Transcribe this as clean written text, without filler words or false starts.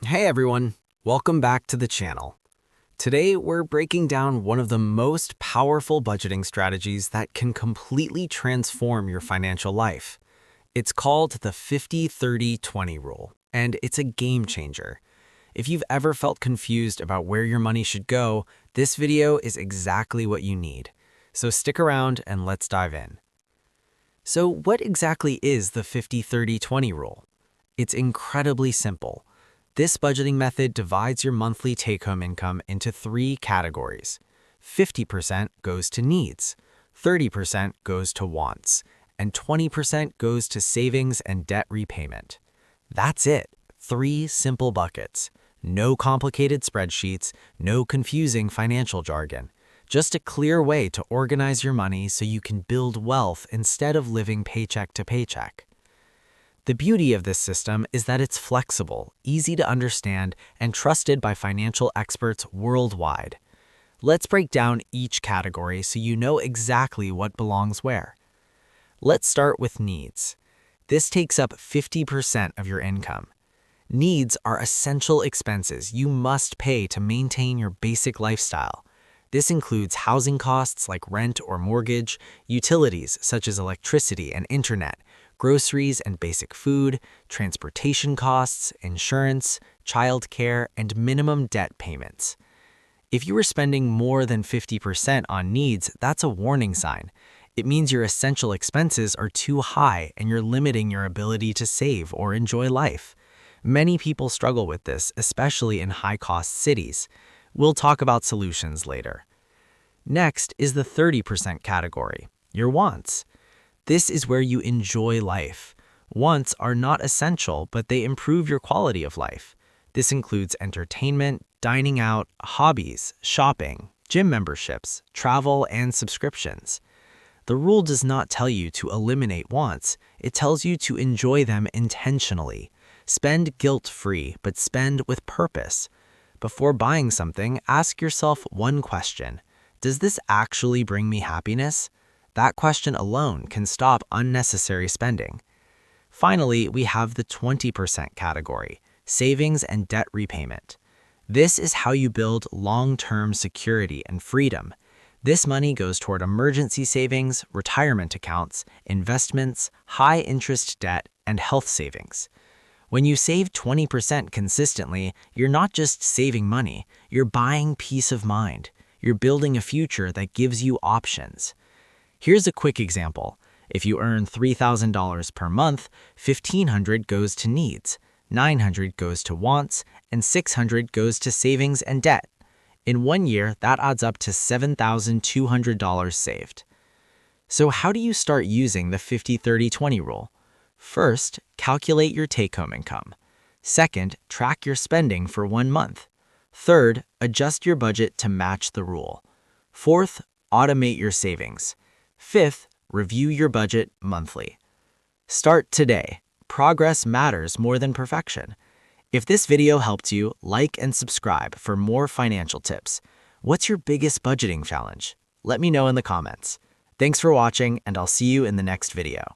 Hey everyone, welcome back to the channel. Today we're breaking down one of the most powerful budgeting strategies that can completely transform your financial life. It's called the 50-30-20 rule, and it's a game changer. If you've ever felt confused about where your money should go, this video is exactly what you need. So stick around and let's dive in. So what exactly is the 50-30-20 rule? It's incredibly simple. This budgeting method divides your monthly take-home income into three categories. 50% goes to needs, 30% goes to wants, and 20% goes to savings and debt repayment. That's it. Three simple buckets. No complicated spreadsheets, no confusing financial jargon. Just a clear way to organize your money so you can build wealth instead of living paycheck to paycheck. The beauty of this system is that it's flexible, easy to understand, and trusted by financial experts worldwide. Let's break down each category so you know exactly what belongs where. Let's start with needs. This takes up 50% of your income. Needs are essential expenses you must pay to maintain your basic lifestyle. This includes housing costs like rent or mortgage, utilities such as electricity and internet, groceries and basic food, transportation costs, insurance, childcare, and minimum debt payments. If you are spending more than 50% on needs, that's a warning sign. It means your essential expenses are too high and you're limiting your ability to save or enjoy life. Many people struggle with this, especially in high-cost cities. We'll talk about solutions later. Next is the 30% category, your wants. This is where you enjoy life. Wants are not essential, but they improve your quality of life. This includes entertainment, dining out, hobbies, shopping, gym memberships, travel, and subscriptions. The rule does not tell you to eliminate wants. It tells you to enjoy them intentionally. Spend guilt-free, but spend with purpose. Before buying something, ask yourself one question. Does this actually bring me happiness? That question alone can stop unnecessary spending. Finally, we have the 20% category, savings and debt repayment. This is how you build long-term security and freedom. This money goes toward emergency savings, retirement accounts, investments, high-interest debt, and health savings. When you save 20% consistently, you're not just saving money, you're buying peace of mind. You're building a future that gives you options. Here's a quick example. If you earn $3,000 per month, $1,500 goes to needs, $900 goes to wants, and $600 goes to savings and debt. In 1 year, that adds up to $7,200 saved. So how do you start using the 50-30-20 rule? First, calculate your take-home income. Second, track your spending for 1 month. Third, adjust your budget to match the rule. Fourth, automate your savings. Fifth, review your budget monthly. Start today. Progress matters more than perfection. If this video helped you, like and subscribe for more financial tips. What's your biggest budgeting challenge? Let me know in the comments. Thanks for watching, and I'll see you in the next video.